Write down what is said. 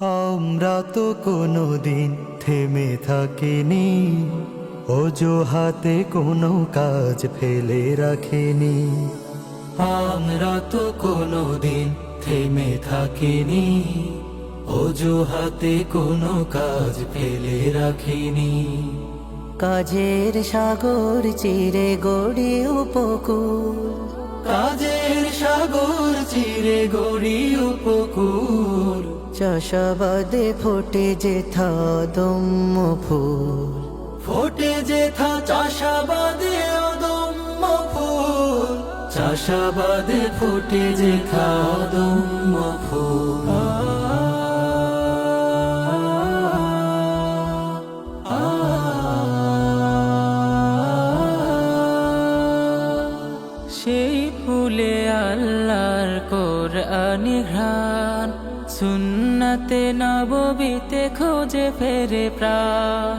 আমরা তো কোনোদিন থেমে থাকিনি, অজুহাতে কোনো কাজ ফেলে রাখিনি। আমরা তো কোনোদিন থেমে থাকিনি, অজুহাতে কোনো কাজ ফেলে রাখিনি। কাজের সাগর চিরে গড়ি উপকূল, কাজের সাগর চিরে গড়ি উপকূল। চাষাবাদে ফোটে যেথা দম্য ফুল, ফোটে যেথা চাষাবাদে অদম্য ফুল। চাষাবাদে ফোটে যেথা অদম্য ফুল। সেই ফুলে আল্লাহর কোরআনি ঘ্রাণ, সুন্নাতে নববীতে খোঁজে ফেরে প্রাণ।